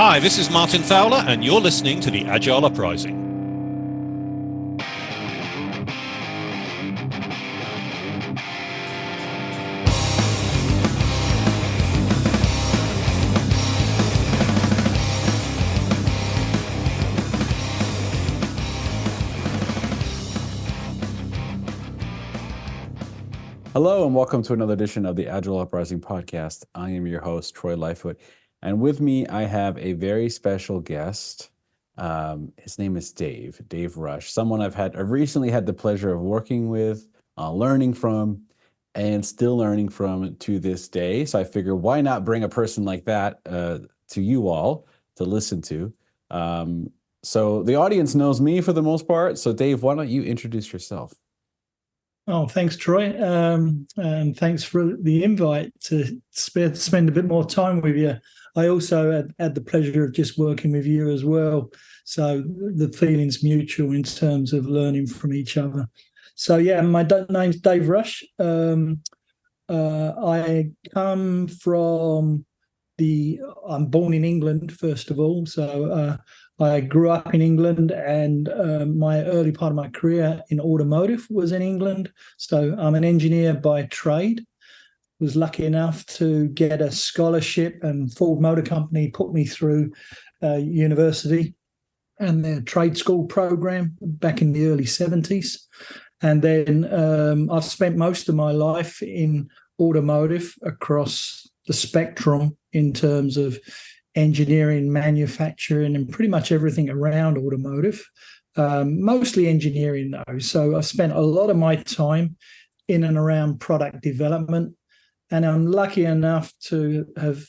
Hi, this is Martin Fowler, and you're listening to the Agile Uprising. Hello and welcome to another edition of the Agile Uprising podcast. I am your host, Troy Lightfoot, and with me I have a very special guest. His name is Dave Rush, someone I've recently had the pleasure of working with, learning from, and still learning from to this day. So I figure why not bring a person like that to you all to listen to. So the audience knows me for the most part. So Dave, why don't you introduce yourself? Oh, thanks, Troy. And thanks for the invite to spend a bit more time with you. I also had the pleasure of just working with you as well. So the feeling's mutual in terms of learning from each other. So yeah, my name's Dave Rush. I come from I'm born in England, first of all. So I grew up in England, and my early part of my career in automotive was in England. So I'm an engineer by trade. Was lucky enough to get a scholarship, and Ford Motor Company put me through university and their trade school program back in the early 70s. And then I've spent most of my life in automotive across the spectrum in terms of engineering, manufacturing, and pretty much everything around automotive, mostly engineering though. So I've spent a lot of my time in and around product development, and I'm lucky enough to have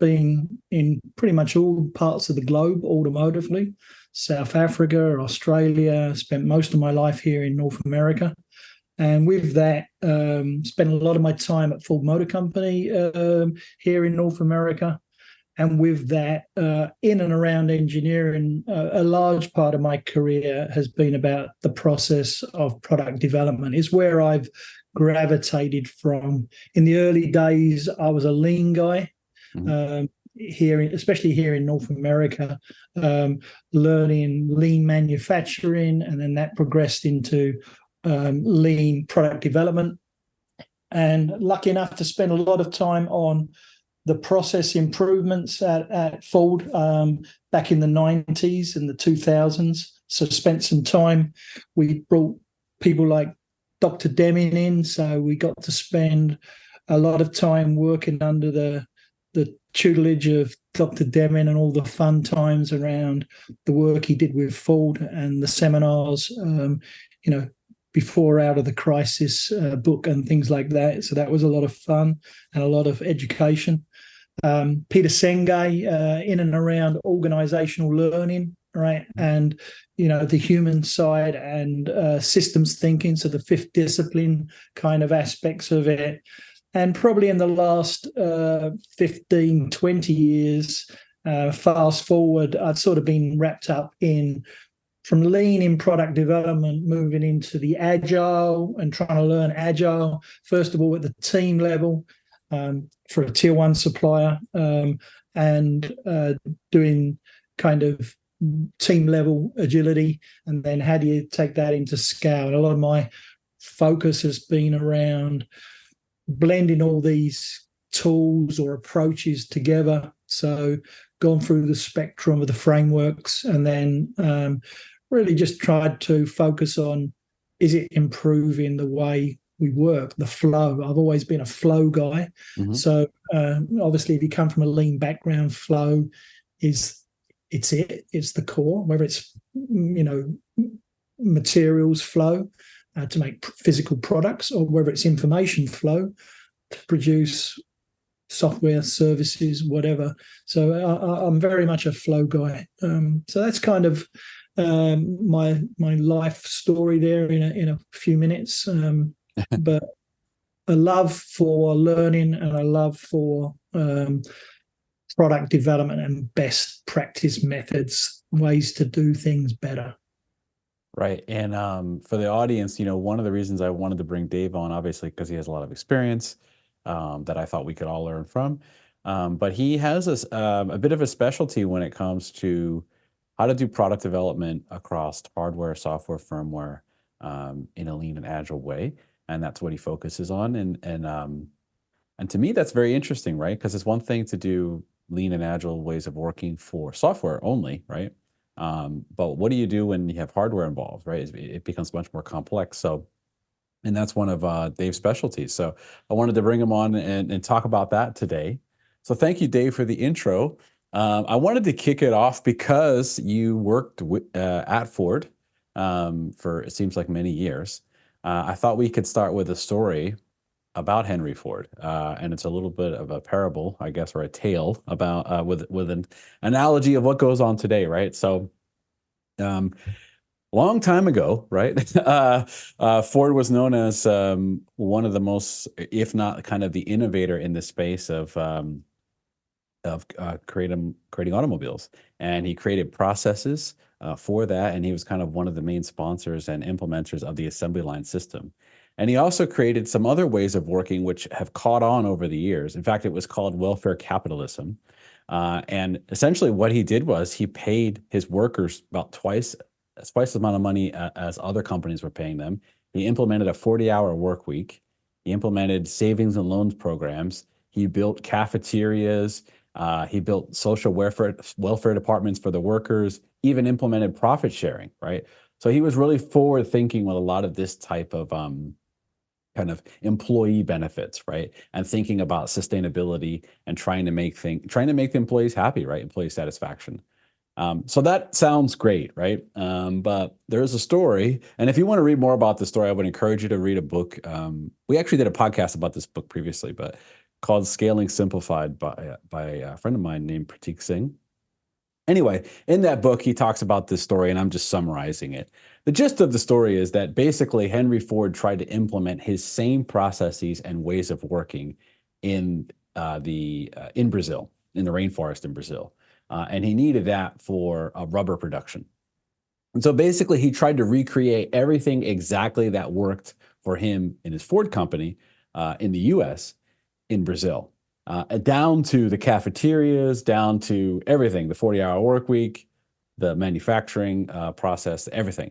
been in pretty much all parts of the globe automotively. South Africa, Australia, spent most of my life here in North America. And with that, spent a lot of my time at Ford Motor Company here in North America. And with that, in and around engineering, a large part of my career has been about the process of product development. It's where I've gravitated from. In the early days, I was a lean guy. Especially here in North America, learning lean manufacturing, and then that progressed into lean product development, and lucky enough to spend a lot of time on the process improvements at Ford back in the 90s and the 2000s. So spent some time. We brought people like Dr. Deming in, so we got to spend a lot of time working under the tutelage of Dr. Deming and all the fun times around the work he did with Ford and the seminars, before Out of the Crisis book and things like that. So that was a lot of fun and a lot of education. Peter Senge, in and around organizational learning, right? And, the human side and systems thinking, so the fifth discipline kind of aspects of it. And probably in the last 15, 20 years, fast forward, I've sort of been wrapped up from lean in product development, moving into the Agile and trying to learn Agile, first of all, at the team level for a tier one supplier, and doing kind of team level agility. And then how do you take that into scale? And a lot of my focus has been around blending all these tools or approaches together. So gone through the spectrum of the frameworks, and then really just tried to focus on, is it improving the way we work, the flow? I've always been a flow guy. So obviously if you come from a lean background, flow it's the core, whether it's materials flow to make physical products, or whether it's information flow to produce software, services, whatever. So I'm very much a flow guy. So that's kind of my life story there in a few minutes. But a love for learning and a love for product development and best practice methods, ways to do things better. Right. And for the audience, one of the reasons I wanted to bring Dave on, obviously, because he has a lot of experience that I thought we could all learn from. But he has a bit of a specialty when it comes to how to do product development across hardware, software, firmware, in a lean and agile way, and that's what he focuses on. And to me, that's very interesting, right? Because it's one thing to do lean and agile ways of working for software only, right? But what do you do when you have hardware involved, right? It becomes much more complex. So, and that's one of Dave's specialties. So I wanted to bring him on and talk about that today. So thank you, Dave, for the intro. I wanted to kick it off because you worked at Ford for, it seems like, many years. I thought we could start with a story about Henry Ford, and it's a little bit of a parable, I guess, or a tale about with an analogy of what goes on today, right? So, long time ago, right? Ford was known as one of the most, if not kind of the innovator in the space of creating automobiles, and he created processes for that, and he was kind of one of the main sponsors and implementers of the assembly line system. And he also created some other ways of working which have caught on over the years. In fact, it was called welfare capitalism. And essentially what he did was he paid his workers about twice the amount of money as other companies were paying them. He implemented a 40-hour work week. He implemented savings and loans programs. He built cafeterias. He built social welfare departments for the workers, even implemented profit sharing, right? So he was really forward thinking with a lot of this type of kind of employee benefits, right? And thinking about sustainability and trying to make the employees happy, right? Employee satisfaction. So that sounds great, right? But there's a story, and if you want to read more about the story, I would encourage you to read a book. We actually did a podcast about this book previously, but called Scaling Simplified by a friend of mine named Pratik Singh. Anyway, in that book, he talks about this story, and I'm just summarizing it. The gist of the story is that basically Henry Ford tried to implement his same processes and ways of working in Brazil, in the rainforest in Brazil, and he needed that for rubber production. And so basically, he tried to recreate everything exactly that worked for him in his Ford company in the U.S. in Brazil. Down to the cafeterias, down to everything, the 40-hour work week, the manufacturing process, everything.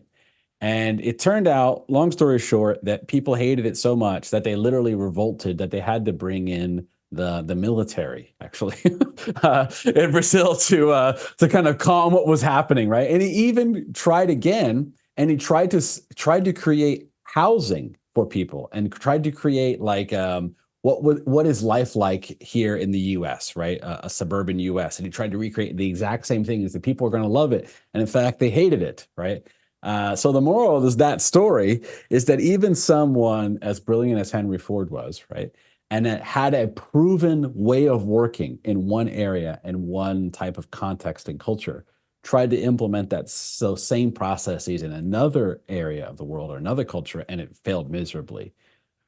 And it turned out, long story short, that people hated it so much that they literally revolted, that they had to bring in the military, actually, in Brazil to kind of calm what was happening, right? And he even tried again, and he tried to create housing for people, and tried to create like what is life like here in the U.S., right? A suburban U.S. And he tried to recreate the exact same thing, as the people are going to love it. And in fact, they hated it, right? So the moral of that story is that even someone as brilliant as Henry Ford was, right, and that had a proven way of working in one area and one type of context and culture, tried to implement that same processes in another area of the world or another culture, and it failed miserably.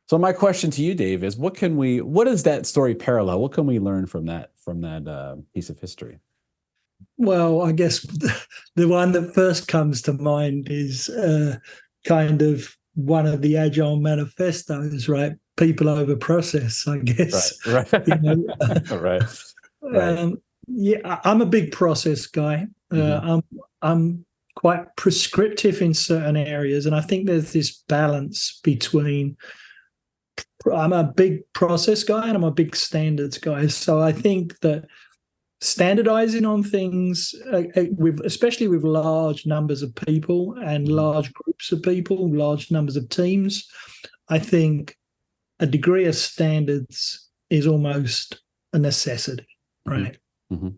So my question to you, Dave, is what does that story parallel? What can we learn from that piece of history? Well, I guess the one that first comes to mind is kind of one of the Agile manifestos, right? People over process, I guess. Right. You know? Right. Yeah, I'm a big process guy. I'm quite prescriptive in certain areas, and I think there's this balance between. I'm a big process guy and I'm a big standards guy. So I think that standardizing on things, especially with large numbers of people and large groups of people, large numbers of teams, I think a degree of standards is almost a necessity, right? Mm-hmm.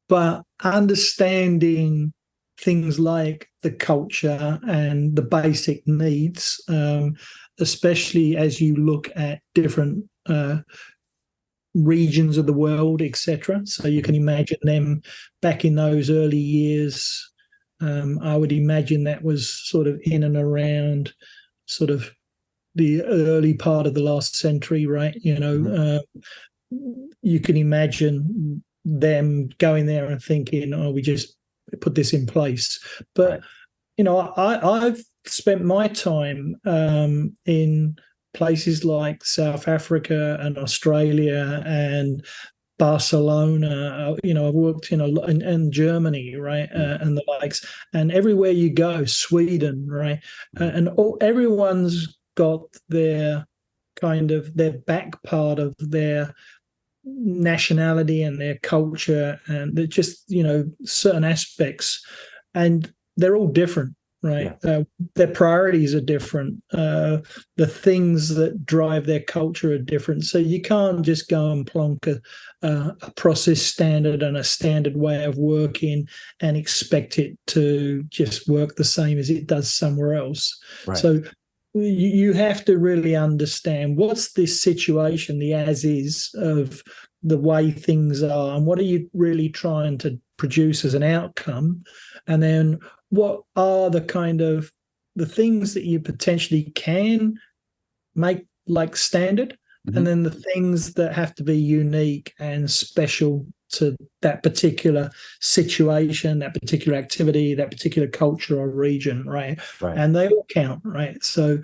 But understanding things like the culture and the basic needs, especially as you look at different regions of the world, etc. So you can imagine them back in those early years. I would imagine that was sort of in and around sort of the early part of the last century, right? You know, you can imagine them going there and thinking, oh, we just put this in place. But, right. You know, I've spent my time in places like South Africa and Australia and Barcelona. I've worked in Germany, right, and the likes, and everywhere you go, Sweden, right, and everyone's got their their back part of their nationality and their culture, and they're just certain aspects, and they're all different, right? Their priorities are different. The things that drive their culture are different. So you can't just go and plonk a process standard and a standard way of working and expect it to just work the same as it does somewhere else. Right. So you have to really understand what's this situation, the as is of the way things are, and what are you really trying to produce as an outcome, and then what are the things that you potentially can make like standard, and then the things that have to be unique and special to that particular situation, that particular activity, that particular culture or region, right? And they all count, right? So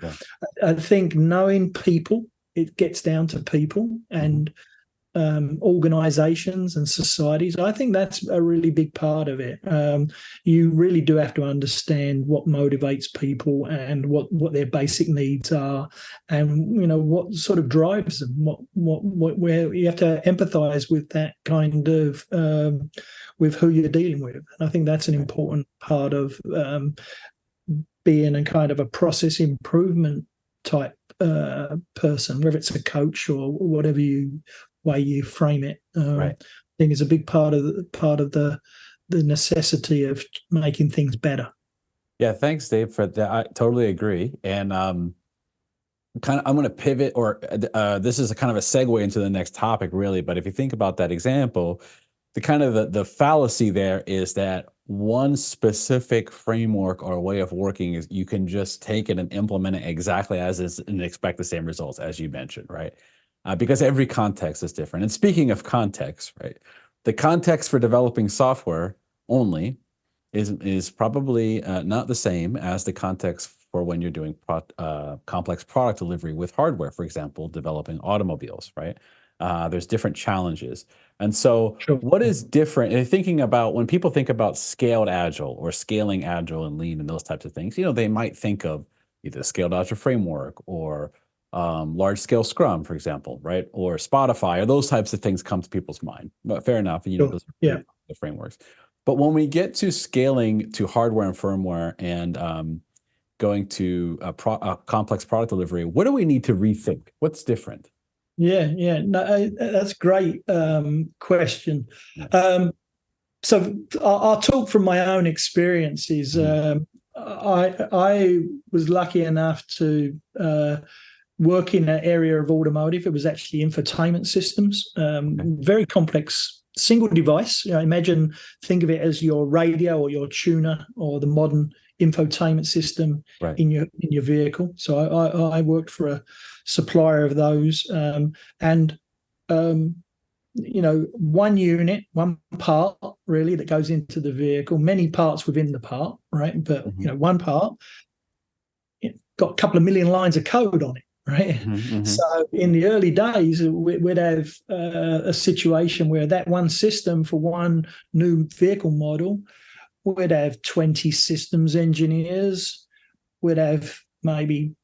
I think knowing people, it gets down to people and organizations and societies. I think that's a really big part of it. You really do have to understand what motivates people and what their basic needs are, and what sort of drives them. Where you have to empathize with that kind of with who you're dealing with. And I think that's an important part of being a kind of a process improvement type person, whether it's a coach or whatever way you frame it. I think is a big part of the necessity of making things better. Yeah, thanks, Dave, for that. I totally agree. And I'm going to pivot, or this is a kind of a segue into the next topic, really. But if you think about that example, the fallacy there is that one specific framework or way of working is you can just take it and implement it exactly as is and expect the same results, as you mentioned, right? Because every context is different. And speaking of context, right, the context for developing software only is probably not the same as the context for when you're doing complex product delivery with hardware, for example, developing automobiles, right? There's different challenges. And so what is different, and thinking about when people think about scaled Agile or scaling Agile and Lean and those types of things, they might think of either scaled Agile framework or large-scale Scrum, for example, right? Or Spotify, or those types of things come to people's mind. But fair enough, those are the frameworks. But when we get to scaling to hardware and firmware and going to complex product delivery, what do we need to rethink? What's different? No, that's a great question. So I'll talk from my own experiences. I was lucky enough to work in an area of automotive. It was actually infotainment systems, very complex, single device. Think of it as your radio or your tuner or the modern infotainment system in your vehicle. So I worked for a supplier of those, and one unit, one part really that goes into the vehicle, many parts within the part, right? But one part, it got a couple of million lines of code on it. Right. So in the early days, we'd have a situation where that one system for one new vehicle model, we'd have 20 systems engineers, we'd have maybe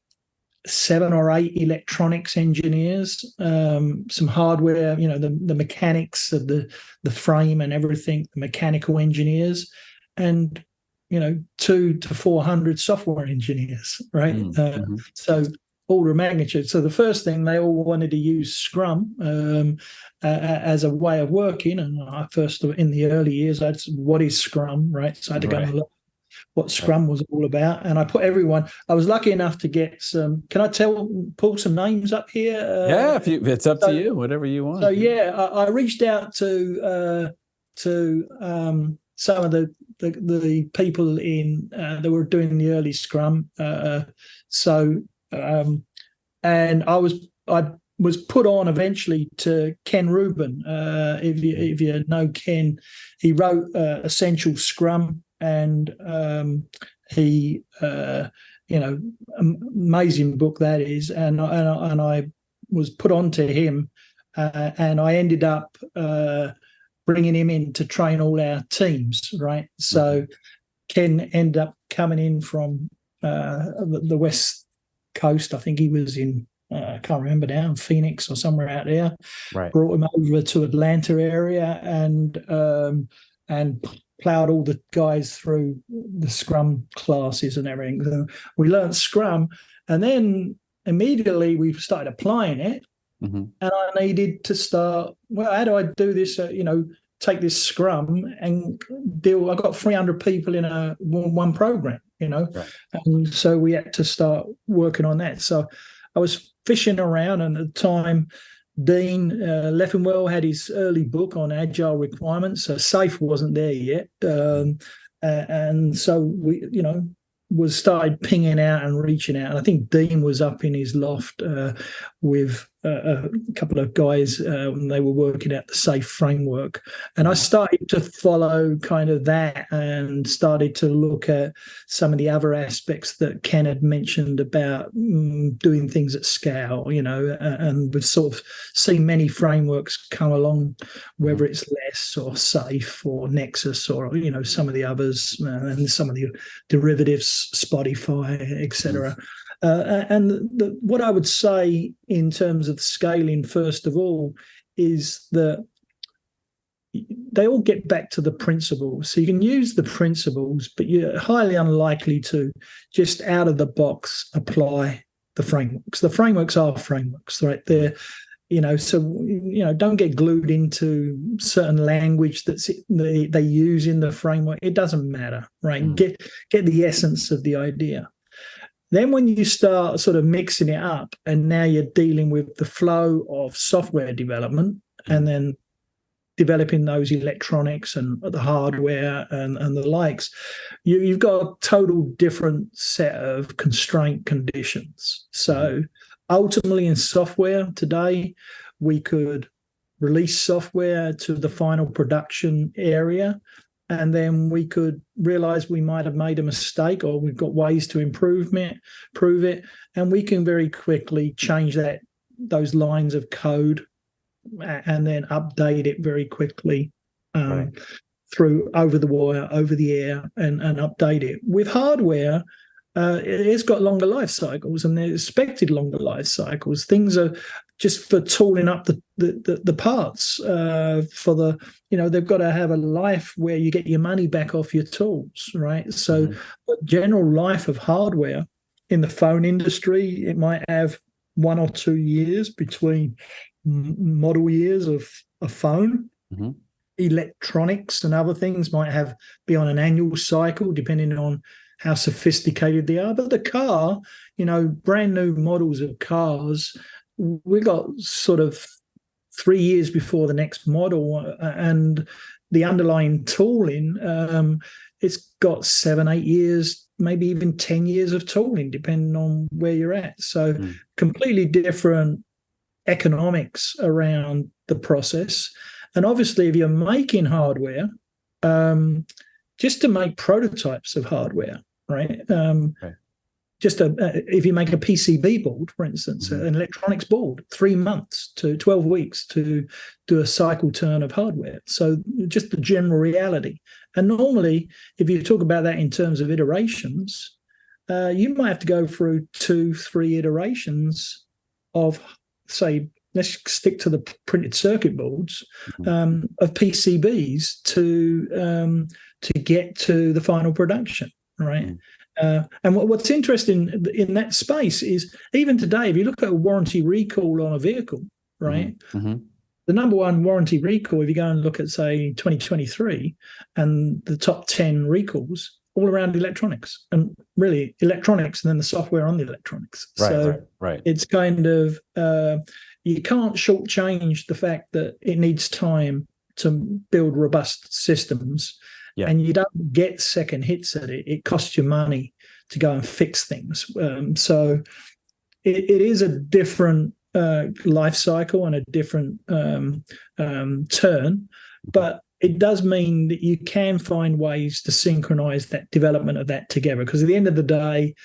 7 or 8 electronics engineers, some hardware, the mechanics of the frame and everything, the mechanical engineers, and 200 to 400 software engineers, right? So order of magnitude. So the first thing, they all wanted to use Scrum as a way of working. And I first, in the early years, I said, what is Scrum, right? So I had to go and look what Scrum was all about. And I put everyone, I was lucky enough to get some, can I pull some names up here? It's up to you, whatever you want. So I reached out to some of the people that were doing the early Scrum. And I was put on eventually to Ken Rubin. If you know Ken, he wrote Essential Scrum, and he amazing book that is. And I was put on to him and I ended up bringing him in to train all our teams, right? So Ken ended up coming in from the West Coast. I think he was in, I can't remember now, Phoenix or somewhere out there. Right. Brought him over to Atlanta area and plowed all the guys through the Scrum classes and everything. So we learned Scrum, and then immediately we started applying it. And I needed to start, well, how do I do this? Take this Scrum and deal. I got 300 people in one program, Right. and so we had to start working on that. So I was fishing around, and at the time, Dean Leffenwell had his early book on Agile requirements. So SAFe wasn't there yet, and so we, was started pinging out and reaching out. And I think Dean was up in his loft with a couple of guys when they were working out the SAFe framework. And I started to follow kind of that and started to look at some of the other aspects that Ken had mentioned about doing things at scale, and we've sort of seen many frameworks come along, whether it's LESS or SAFe or Nexus or, some of the others and some of the derivatives, Spotify, etc. What I would say in terms of scaling, first of all, is that they all get back to the principles. So you can use the principles, but you're highly unlikely to just out of the box apply the frameworks. The frameworks are frameworks, right? They're, don't get glued into certain language that they use in the framework. It doesn't matter, right? Get the essence of the idea. Then when you start sort of mixing it up, and now you're dealing with the flow of software development and then developing those electronics and the hardware and the likes, you've got a total different set of constraint conditions. So ultimately in software today, we could release software to the final production area, and then we could realize we might have made a mistake, or we've got ways to improve it, and we can very quickly change those lines of code and then update it very quickly through over the wire, over the air, and update it. With hardware, it's got longer life cycles, and they're expected longer life cycles. Things are just for tooling up the parts for the, they've got to have a life where you get your money back off your tools, right? So the general life of hardware in the phone industry, it might have 1 or 2 years between model years of a phone. Electronics and other things might be on an annual cycle, depending on how sophisticated they are. But the car, brand new models of cars, we got sort of 3 years before the next model, and the underlying tooling, it's got 7, 8 years, maybe even 10 years of tooling, depending on where you're at. So completely different economics around the process. And obviously, if you're making hardware, just to make prototypes of hardware, right? If you make a PCB board, for instance, an electronics board, 3 months to 12 weeks to do a cycle turn of hardware. So just the general reality. And normally, if you talk about that in terms of iterations, you might have to go through 2-3 iterations of, say, let's stick to the printed circuit boards of PCBs to get to the final production, right? And what's interesting in that space is, even today, if you look at a warranty recall on a vehicle, right, the number one warranty recall, if you go and look at, say, 2023, and the top 10 recalls, all around electronics, and really electronics and then the software on the electronics. Right. It's kind of, you can't shortchange the fact that it needs time to build robust systems. And you don't get second hits at it. It costs you money to go and fix things. So it is a different life cycle and a different turn, but it does mean that you can find ways to synchronize that development of that together. Because at the end of the day,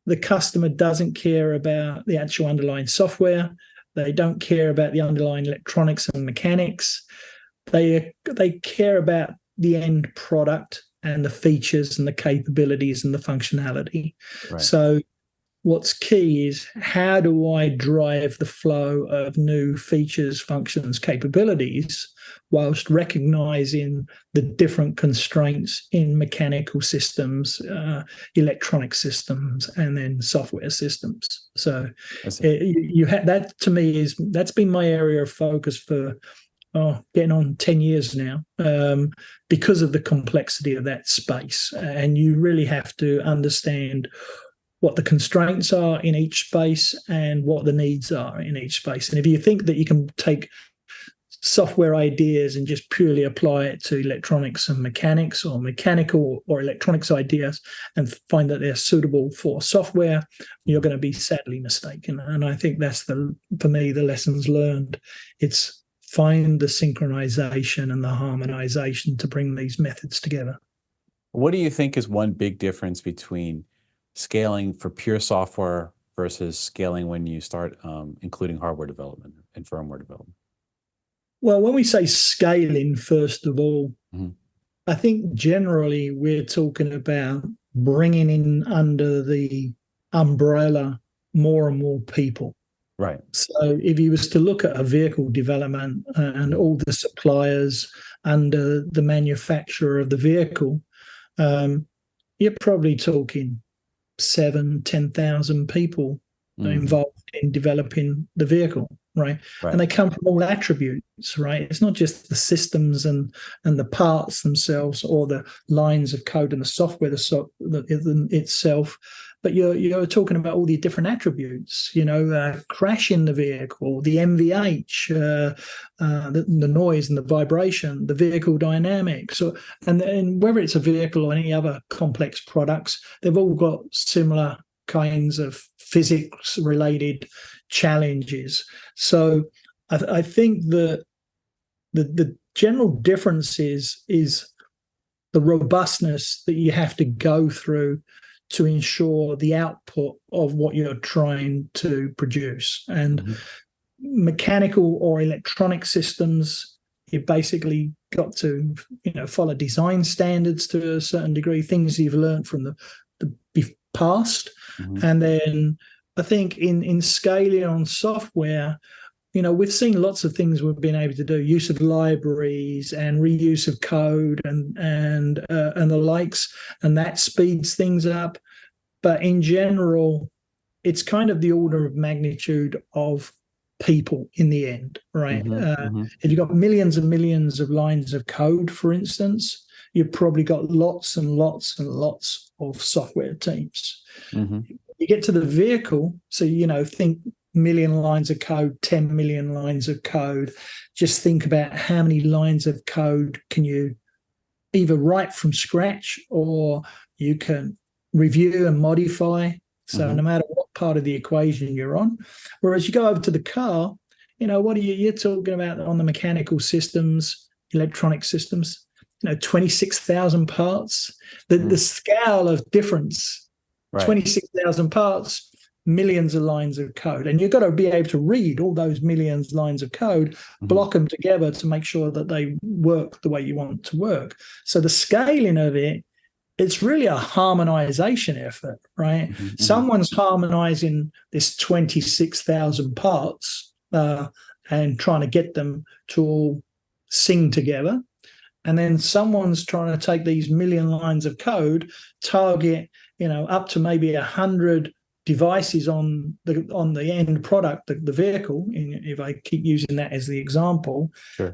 the customer doesn't care about the actual underlying software. They don't care about the underlying electronics and mechanics. They care about the end product and the features and the capabilities and the functionality. Right. So what's key is, how do I drive the flow of new features, functions, capabilities, whilst recognizing the different constraints in mechanical systems, electronic systems, and then software systems. So you had that. To me, that's been my area of focus for getting on 10 years now, because of the complexity of that space. And you really have to understand what the constraints are in each space and what the needs are in each space. And if you think that you can take software ideas and just purely apply it to electronics and mechanics, or mechanical or electronics ideas, and find that they're suitable for software, you're going to be sadly mistaken. And I think that's for me, the lessons learned. It's find the synchronization and the harmonization to bring these methods together. What do you think is one big difference between scaling for pure software versus scaling when you start including hardware development and firmware development? Well, when we say scaling, first of all, I think generally we're talking about bringing in under the umbrella more and more people. Right. So if you was to look at a vehicle development and all the suppliers under the manufacturer of the vehicle, you're probably talking 7,000-10,000 people involved in developing the vehicle, right? And they come from all attributes, right? It's not just the systems and the parts themselves, or the lines of code and the software itself, but you're talking about all the different attributes, crashing the vehicle, the MVH, the noise and the vibration, the vehicle dynamics, and whether it's a vehicle or any other complex products, they've all got similar kinds of physics-related challenges. So I think that the general difference is the robustness that you have to go through to ensure the output of what you're trying to produce. And mechanical or electronic systems, you've basically got to follow design standards to a certain degree, things you've learned from the past. And then I think in scaling on software, we've seen lots of things we've been able to do, use of libraries and reuse of code and the likes, and that speeds things up. But in general, it's kind of the order of magnitude of people in the end, right? If you've got millions and millions of lines of code, for instance, you've probably got lots and lots and lots of software teams. You get to the vehicle, so think million lines of code, 10 million lines of code. Just think about how many lines of code can you either write from scratch, or you can review and modify. So no matter what part of the equation you're on. Whereas you go over to the car, what are you're talking about on the mechanical systems, electronic systems, 26,000 parts. The scale of difference, 26,000 parts, millions of lines of code. And you've got to be able to read all those millions of lines of code, block them together to make sure that they work the way you want to work. So the scaling of it's really a harmonization effort, right? Someone's harmonizing this 26,000 parts and trying to get them to all sing together. And then someone's trying to take these million lines of code, target, up to maybe 100 devices on the end product, the vehicle, if I keep using that as the example,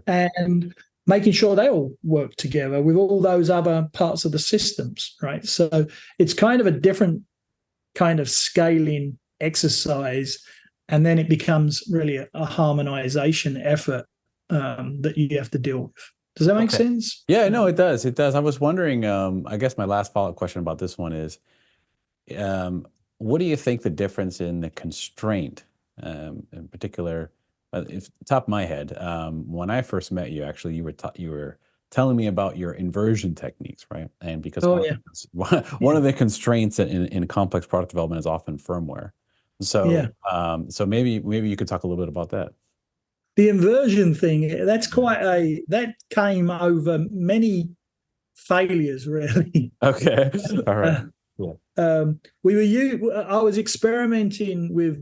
and making sure they all work together with all those other parts of the systems, right? So it's kind of a different kind of scaling exercise, and then it becomes really a harmonization effort that you have to deal with. Does that make sense? Yeah, no, it does. It does. I was wondering, I guess my last follow-up question about this one is, what do you think the difference in the constraint, in particular, if top of my head, when I first met you, actually, you were telling me about your inversion techniques, right? And because one of the constraints in complex product development is often firmware. So, so maybe you could talk a little bit about that. The inversion thing, that came over many failures, really. Okay. All right. I was experimenting with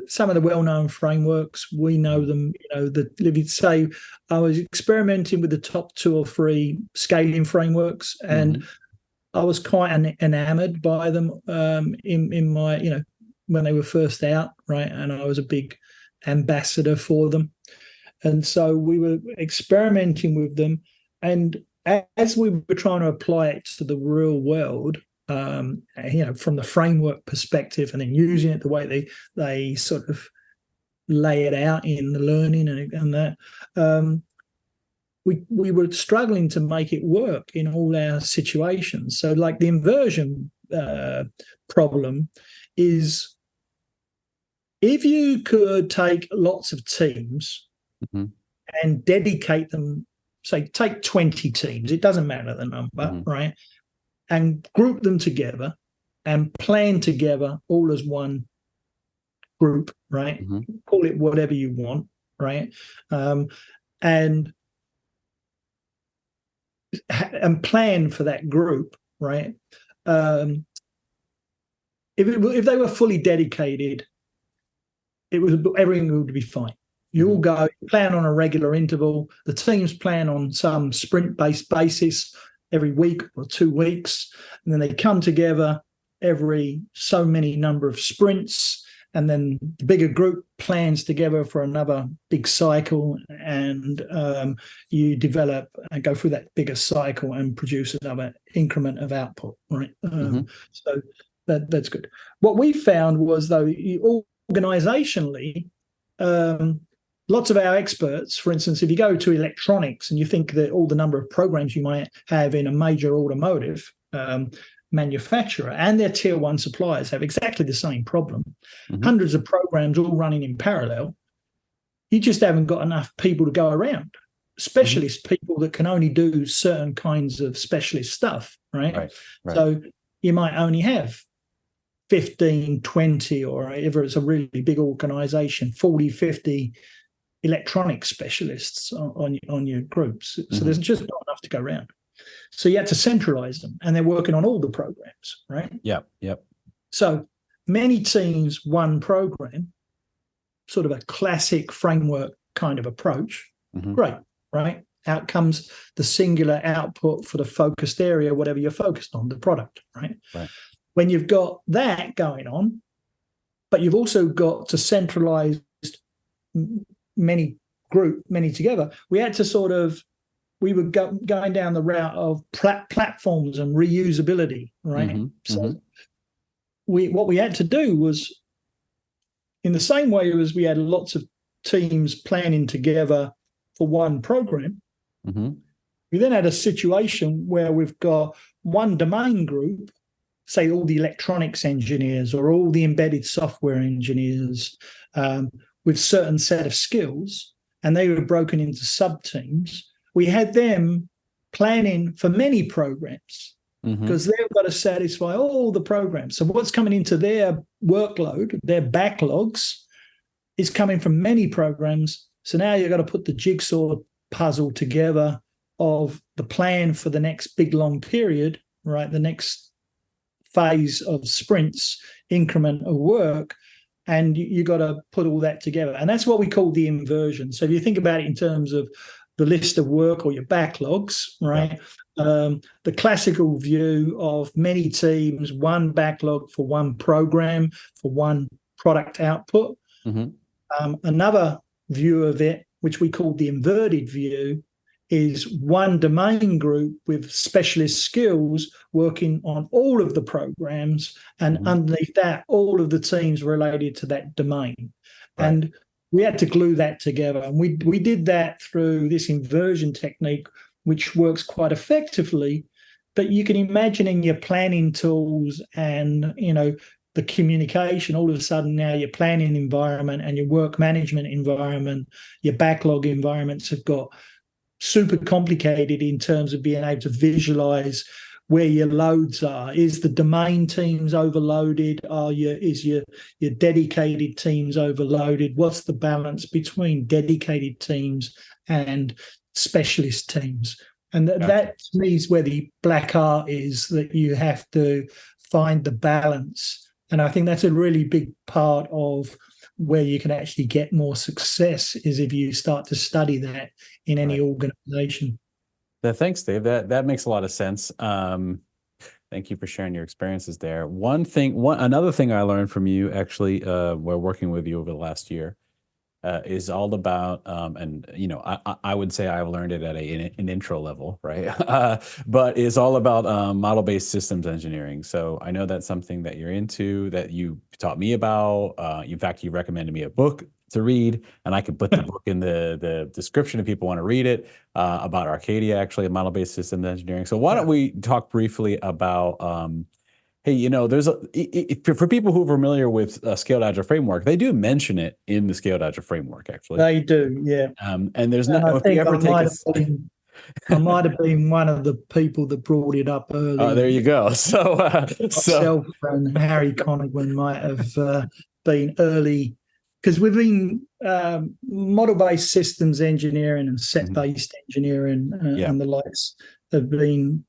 some of the well-known frameworks. We know them, say I was experimenting with the top 2 or 3 scaling frameworks, and I was quite enamored by them in my, when they were first out, right? And I was a big ambassador for them. And so we were experimenting with them. And as we were trying to apply it to the real world, from the framework perspective, and then using it the way they sort of lay it out in the learning and that, we were struggling to make it work in all our situations. So like the inversion problem is, if you could take lots of teams and dedicate them, say take 20 teams, it doesn't matter the number, right? And group them together and plan together all as one group, right? Call it whatever you want, right? And plan for that group, right? If they were fully dedicated, everything would be fine. You all go plan on a regular interval. The teams plan on some sprint-based basis every week or 2 weeks, and then they come together every so many number of sprints, and then the bigger group plans together for another big cycle, and you develop and go through that bigger cycle and produce another increment of output, right? So that's good. What we found was, though, organizationally, lots of our experts, for instance, if you go to electronics and you think that all the number of programs you might have in a major automotive manufacturer and their tier 1 suppliers have exactly the same problem. Hundreds of programs all running in parallel. You just haven't got enough people to go around. Specialist people that can only do certain kinds of specialist stuff, right? So you might only have 15, 20, or if it's a really big organization, 40, 50 electronic specialists on your groups. So there's just not enough to go around. So you had to centralize them, and they're working on all the programs, right? Yep. So many teams, one program, sort of a classic framework kind of approach. Great, right? Out comes the singular output for the focused area, whatever you're focused on, the product, right? When you've got that going on, but you've also got to centralize many together, we had to we were going down the route of platforms and reusability, right? So what we had to do was, in the same way as we had lots of teams planning together for one program, we then had a situation where we've got one domain group, say all the electronics engineers or all the embedded software engineers, with certain set of skills, and they were broken into sub-teams. We had them planning for many programs because they've got to satisfy all the programs. So what's coming into their workload, their backlogs, is coming from many programs. So now you've got to put the jigsaw puzzle together of the plan for the next big, long period, right? The next phase of sprints, increment of work, and you got to put all that together. And that's what we call the inversion. So if you think about it in terms of the list of work or your backlogs, right? The classical view of many teams, one backlog for one program, for one product output. Another view of it, which we call the inverted view, is one domain group with specialist skills working on all of the programs, and underneath that, all of the teams related to that domain. And we had to glue that together. And we did that through this inversion technique, which works quite effectively. But you can imagine in your planning tools and, the communication, all of a sudden now your planning environment and your work management environment, your backlog environments have got super complicated in terms of being able to visualize where your loads are. Is the domain teams overloaded? Is your dedicated teams overloaded? What's the balance between dedicated teams and specialist teams? And that to me is where the black art is, that you have to find the balance. And I think that's a really big part of where you can actually get more success, is if you start to study that in any organization. Thanks, Dave. That makes a lot of sense. Thank you for sharing your experiences there. Another thing I learned from you, actually, while working with you over the last year, is all about, and I would say I've learned it at an intro level, right? But is all about model-based systems engineering. So I know that's something that you're into, that you taught me about. In fact, you recommended me a book to read, and I could put the book in the description if people want to read it, about Arcadia, actually, model-based systems engineering. So why don't we talk briefly about hey, there's for people who are familiar with Scaled Agile framework, they do mention it in the Scaled Agile framework, actually. They do, yeah. And there's not. I If you ever take I might have been one of the people that brought it up early. Oh, there you go. So myself and Harry Conaghan might have been early, because we've been model-based systems engineering and set-based engineering and the likes have been.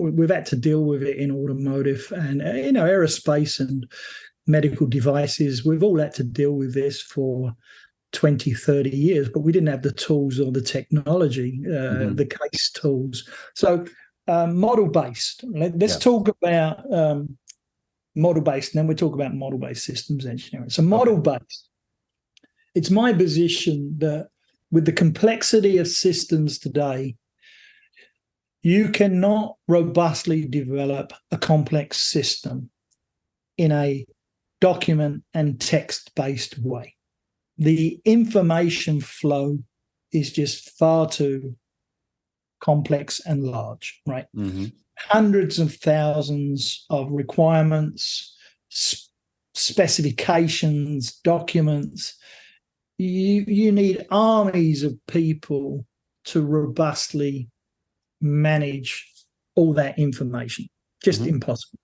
We've had to deal with it in automotive and aerospace and medical devices. We've all had to deal with this for 20, 30 years, but we didn't have the tools or the technology, the case tools. So model-based. Let's talk about model-based, and then we'll talk about model-based systems engineering. So model-based, it's my position that with the complexity of systems today, you cannot robustly develop a complex system in a document and text-based way. The information flow is just far too complex and large, right? Hundreds of thousands of requirements, specifications, documents. You need armies of people to robustly manage all that information. Just impossible.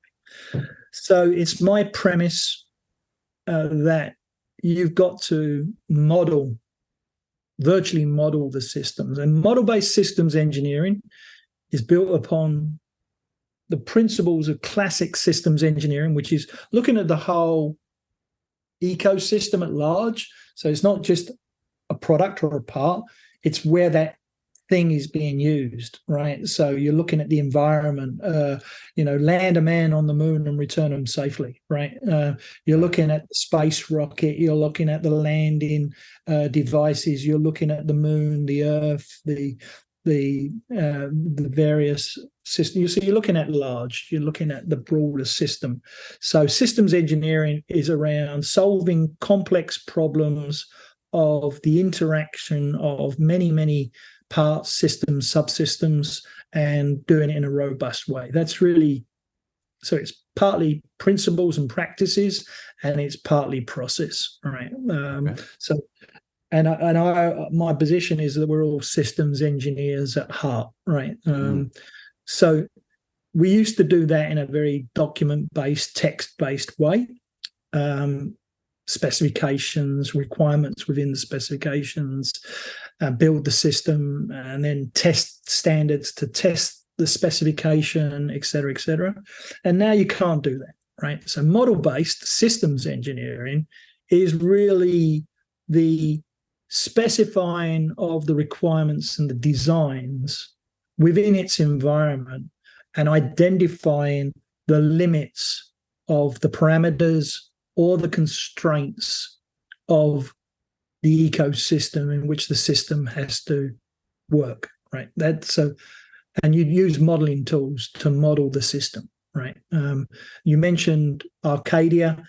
So it's my premise that you've got to virtually model the systems. And model-based systems engineering is built upon the principles of classic systems engineering, which is looking at the whole ecosystem at large. So it's not just a product or a part, it's where that thing is being used, right? So you're looking at the environment, land a man on the moon and return him safely, right? You're looking at the space rocket, you're looking at the landing devices, you're looking at the moon, the earth, the various systems. So you're looking at large, you're looking at the broader system. So systems engineering is around solving complex problems of the interaction of many, many parts, systems, subsystems, and doing it in a robust way. That's really, so it's partly principles and practices, and it's partly process, right? So, and my position is that we're all systems engineers at heart, right? So we used to do that in a very document-based, text-based way. Specifications, requirements within the specifications, build the system, and then test standards to test the specification, et cetera, et cetera. And now you can't do that, right? So model-based systems engineering is really the specifying of the requirements and the designs within its environment and identifying the limits of the parameters or the constraints of the ecosystem in which the system has to work, right? And you'd use modeling tools to model the system, right? You mentioned Arcadia.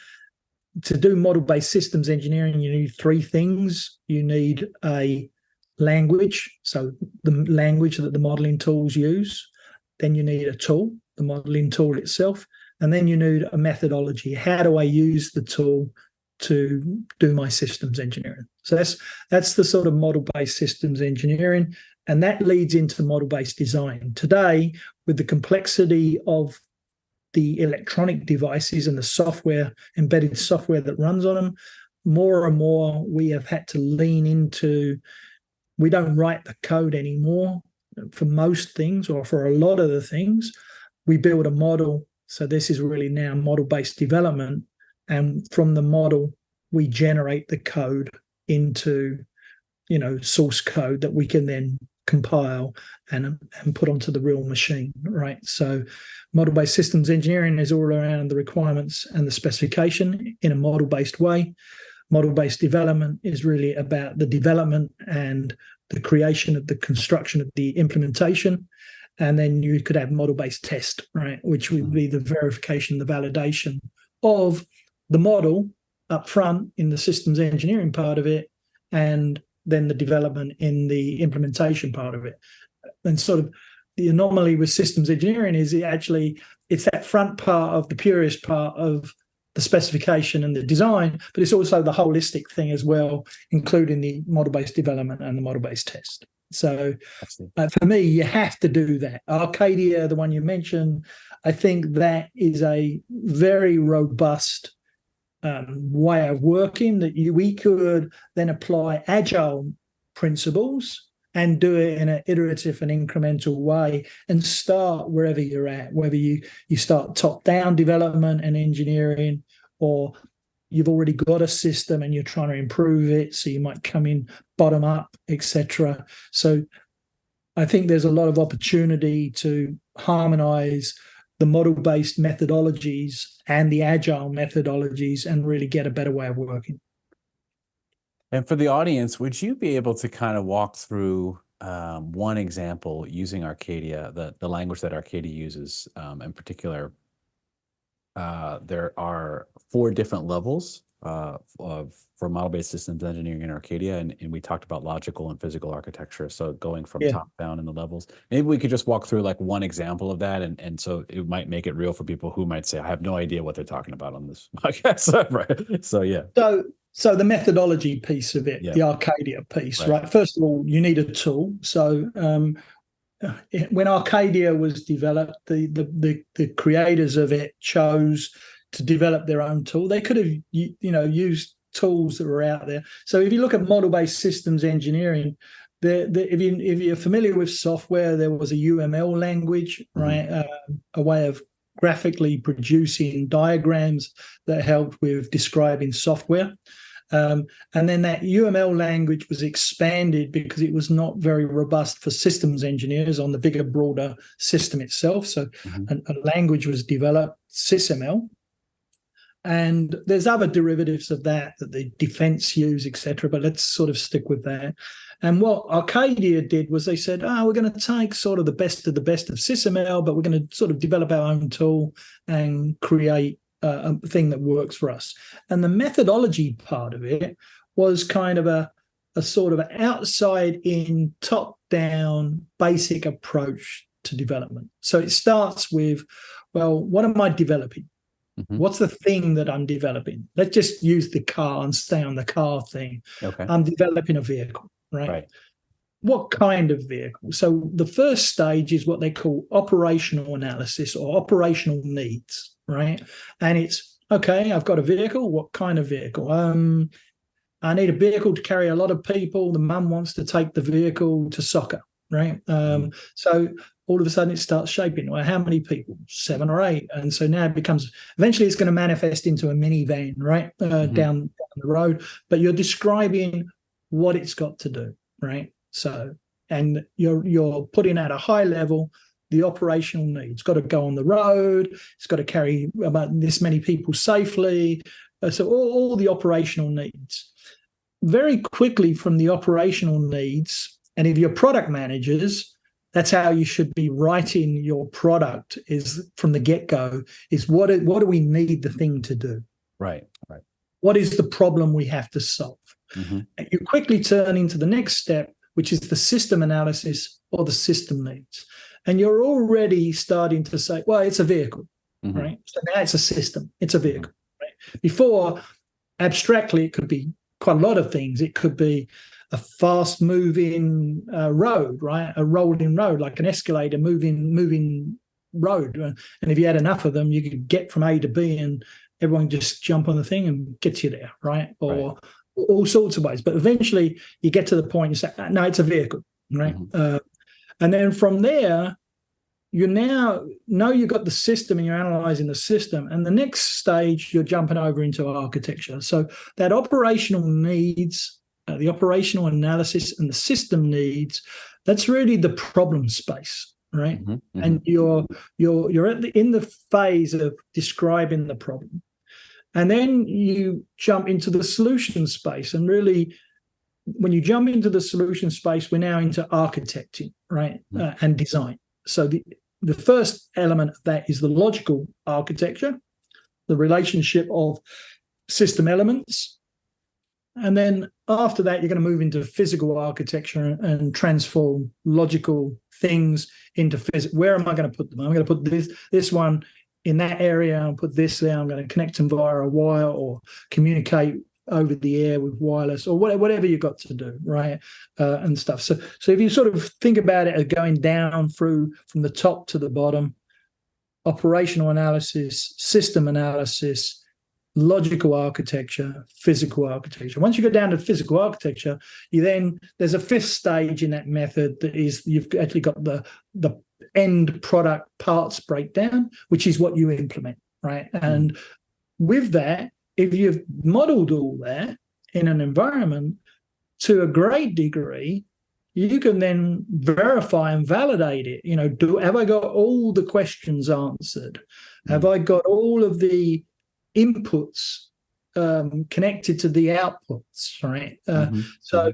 To do model-based systems engineering, you need three things. You need a language, so the language that the modeling tools use. Then you need a tool, the modeling tool itself. And then you need a methodology. How do I use the tool to do my systems engineering? So that's the sort of model-based systems engineering. And that leads into model-based design. Today, with the complexity of the electronic devices and the software, embedded software that runs on them, more and more we have had to lean into, we don't write the code anymore for most things, or for a lot of the things. We build a model. So this is really now model-based development. And from the model, we generate the code into, source code that we can then compile and put onto the real machine, right? So model-based systems engineering is all around the requirements and the specification in a model-based way. Model-based development is really about the development and the creation of the construction of the implementation. And then you could have model-based test, right, which would be the verification, the validation of the model up front in the systems engineering part of it, and then the development in the implementation part of it. And sort of the anomaly with systems engineering is it's that front part of the purest part of the specification and the design, but it's also the holistic thing as well, including the model-based development and the model-based test. So for me, you have to do that. Arcadia, the one you mentioned, I think that is a very robust way of working that we could then apply Agile principles and do it in an iterative and incremental way, and start wherever you're at, whether you start top-down development and engineering, or you've already got a system and you're trying to improve it, so you might come in bottom-up, etc. So I think there's a lot of opportunity to harmonize the model-based methodologies and the Agile methodologies and really get a better way of working. And for the audience, would you be able to kind of walk through one example using Arcadia, the language that Arcadia uses? In particular, there are 4 different levels for model-based systems engineering in Arcadia, and we talked about logical and physical architecture. So going from top down in the levels, maybe we could just walk through like one example of that, and so it might make it real for people who might say, I have no idea what they're talking about on this podcast. Right. So yeah. So the methodology piece of it, the Arcadia piece, right? First of all, you need a tool. So when Arcadia was developed, the creators of it chose to develop their own tool. They could have, used tools that were out there. So if you look at model-based systems engineering, if you're familiar with software, there was a UML language, right? A way of graphically producing diagrams that helped with describing software. And then that UML language was expanded because it was not very robust for systems engineers on the bigger, broader system itself. So a language was developed, SysML. And there's other derivatives of that the defense use, etc. But let's sort of stick with that. And what Arcadia did was they said, we're going to take sort of the best of SysML, but we're going to sort of develop our own tool and create a thing that works for us. And the methodology part of it was kind of a sort of outside-in, top-down, basic approach to development. So it starts with, well, what am I developing? What's the thing that I'm developing? Let's just use the car and stay on the car thing. Okay. I'm developing a vehicle, right? What kind of vehicle? So the first stage is what they call operational analysis or operational needs, right? And it's, okay, I've got a vehicle. What kind of vehicle? I need a vehicle to carry a lot of people. The mum wants to take the vehicle to soccer, right? So all of a sudden it starts shaping. Well, how many people? 7 or 8. And so now it becomes, eventually it's going to manifest into a minivan, right? Down the road. But you're describing what it's got to do, right? So, and you're putting at a high level the operational needs. It's got to go on the road. It's got to carry about this many people safely. So all the operational needs. Very quickly from the operational needs, and if you're product managers, that's how you should be writing your product, is from the get-go, is what do we need the thing to do? Right. What is the problem we have to solve? And you quickly turn into the next step, which is the system analysis or the system needs. And you're already starting to say, well, it's a vehicle, right? So now it's a system. It's a vehicle, right? Before, abstractly, it could be quite a lot of things. It could be a fast moving road, right? A rolling road, like an escalator, moving road. And if you had enough of them, you could get from A to B, and everyone just jump on the thing and gets you there, right? Or all sorts of ways. But eventually, you get to the point and say, no, it's a vehicle, right? Mm-hmm. And then from there, you now know you've got the system and you're analyzing the system. And the next stage, you're jumping over into architecture. So that operational needs, the operational analysis and the system needs, that's really the problem space, right? Mm-hmm. Mm-hmm. And you're in the phase of describing the problem. And then you jump into the solution space. And really, when you jump into the solution space, we're now into architecting, right? And design. So the first element of that is the logical architecture, the relationship of system elements. And then after that, you're going to move into physical architecture and transform logical things into physics. Where am I going to put them? I'm going to put this one in that area. I'll put this there. I'm going to connect them via a wire or communicate over the air with wireless or whatever you've got to do, right? And stuff. So if you sort of think about it as going down through from the top to the bottom, operational analysis, system analysis, logical architecture, physical architecture. Once you go down to physical architecture, there's a fifth stage in that method that is you've actually got the end product parts breakdown, which is what you implement, right? And with that, if you've modeled all that in an environment to a great degree, you can then verify and validate it. You know, have I got all the questions answered? Have I got all of the inputs connected to the outputs, right? So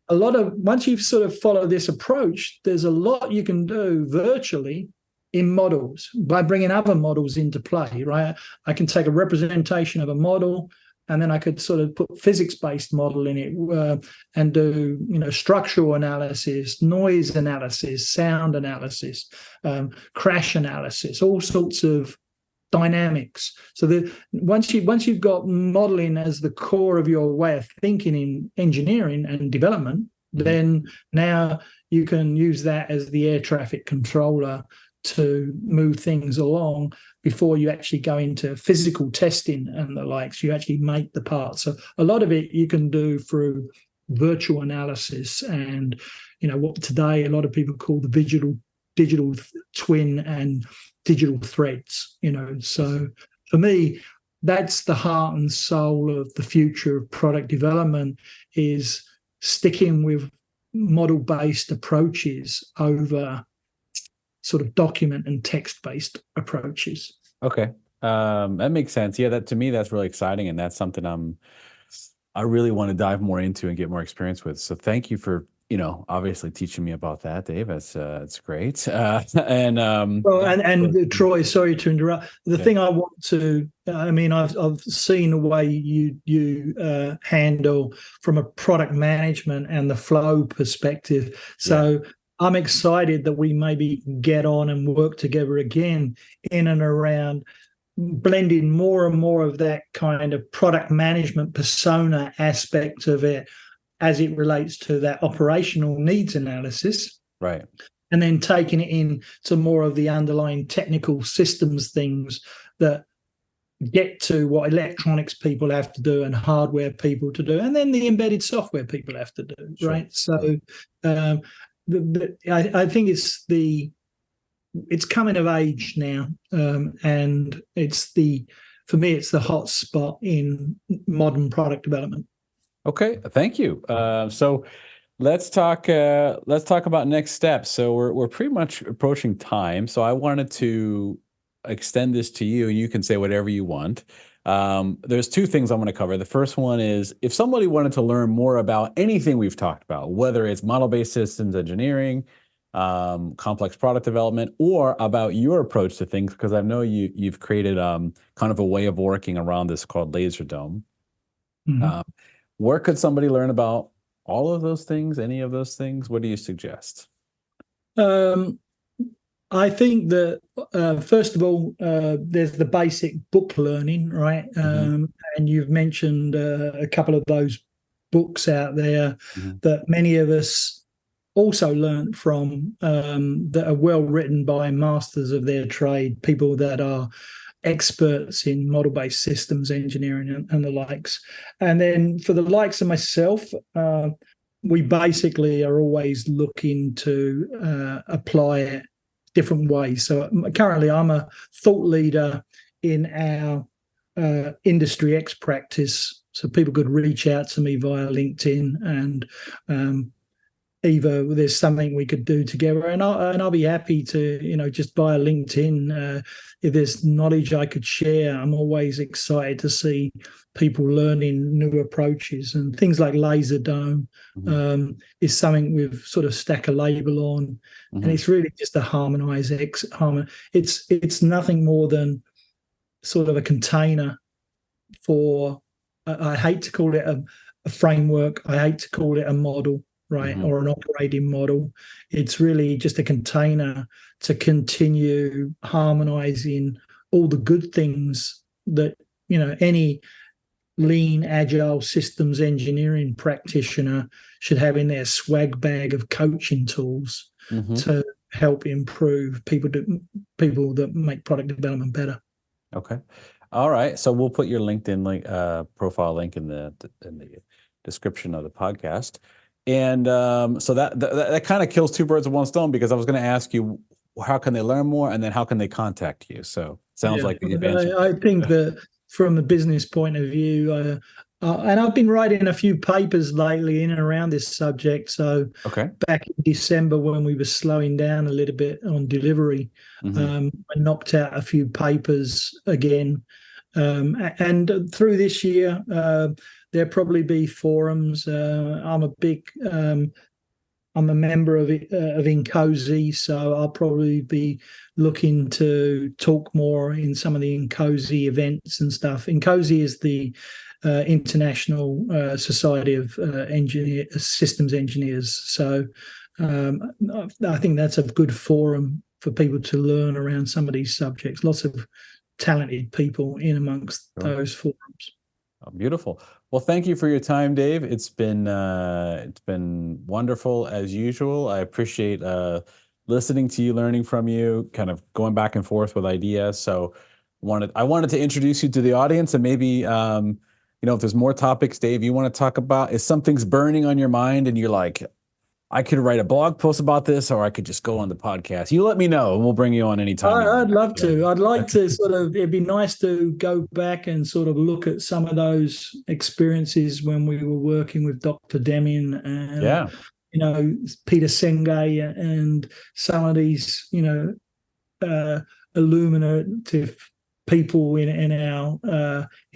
a lot of, once you've sort of followed this approach, there's a lot you can do virtually in models by bringing other models into play, right? I can take a representation of a model and then I could sort of put physics-based model in it and do, structural analysis, noise analysis, sound analysis, crash analysis, all sorts of dynamics. So once you've got modeling as the core of your way of thinking in engineering and development, then now you can use that as the air traffic controller to move things along before you actually go into physical testing and the likes. You actually make the parts. So a lot of it you can do through virtual analysis and, what today a lot of people call the digital twin and digital threads, So for me, that's the heart and soul of the future of product development, is sticking with model-based approaches over sort of document and text-based approaches. Okay. That makes sense. Yeah, to me, that's really exciting. And that's something I really want to dive more into and get more experience with. So thank you for, obviously teaching me about that, Dave. It's great. And Troy, sorry to interrupt. The thing I want to, I've seen the way you handle from a product management and the flow perspective. So I'm excited that we maybe get on and work together again in and around blending more and more of that kind of product management persona aspect of it as it relates to that operational needs analysis. Right. And then taking it in to more of the underlying technical systems things that get to what electronics people have to do and hardware people to do, and then the embedded software people have to do, right? So I think it's coming of age now, and for me it's the hot spot in modern product development. Okay, thank you. So let's talk about next steps. So we're pretty much approaching time. So I wanted to extend this to you, and you can say whatever you want. There's two things I'm going to cover. The first one is, if somebody wanted to learn more about anything we've talked about, whether it's model-based systems engineering, complex product development, or about your approach to things, because I know you've created kind of a way of working around this called LaserDome. Where could somebody learn about all of those things, any of those things? What do you suggest? I think that, first of all, there's the basic book learning, right? And you've mentioned a couple of those books out there that many of us also learn from, that are well written by masters of their trade, people that are experts in model-based systems engineering and the likes. And then for the likes of myself, we basically are always looking to apply it different ways. So currently I'm a thought leader in our Industry X practice. So people could reach out to me via LinkedIn, and either there's something we could do together, and I'll be happy to, just via LinkedIn, if there's knowledge I could share. I'm always excited to see people learning new approaches, and things like Laser Dome is something we've sort of stack a label on, and it's really just a harmonized it's nothing more than sort of a container for, I hate to call it a framework, I hate to call it a model, right, or an operating model. It's really just a container to continue harmonizing all the good things that, any lean, agile systems engineering practitioner should have in their swag bag of coaching tools to help improve people that make product development better. Okay. All right. So we'll put your LinkedIn link, profile link in the description of the podcast. And so that kind of kills two birds with one stone, because I was going to ask you, how can they learn more, and then how can they contact you? So sounds like you've answered. I think that from a business point of view, and I've been writing a few papers lately in and around this subject. So back in December, when we were slowing down a little bit on delivery, I knocked out a few papers again. And through this year, there'll probably be forums. I'm a member of INCOSE, so I'll probably be looking to talk more in some of the INCOSE events and stuff. INCOSE is the International Society of Systems Engineers. So I think that's a good forum for people to learn around some of these subjects. Lots of talented people in amongst those forums. Oh, beautiful. Well, thank you for your time, Dave. It's been wonderful as usual. I appreciate listening to you, learning from you, kind of going back and forth with ideas. So I wanted to introduce you to the audience, and maybe if there's more topics, Dave, you want to talk about, if something's burning on your mind and you're like, I could write a blog post about this, or I could just go on the podcast. You let me know, and we'll bring you on anytime. I'd love to. I'd like to it'd be nice to go back and sort of look at some of those experiences when we were working with Dr. Deming and, Peter Senge and some of these, illuminative people in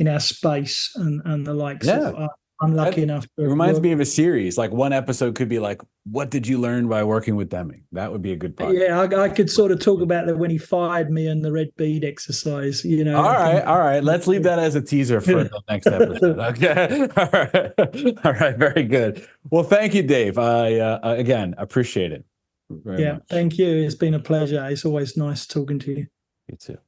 our space and the likes. Yeah. I'm lucky enough to. It reminds me of a series. Like one episode could be like, what did you learn by working with Deming? That would be a good podcast. Yeah, I could sort of talk about that when he fired me and the red bead exercise. All right. Let's leave that as a teaser for the next episode. Okay. All right. Very good. Well, thank you, Dave. I again appreciate it very much. Thank you. It's been a pleasure. It's always nice talking to you. You too.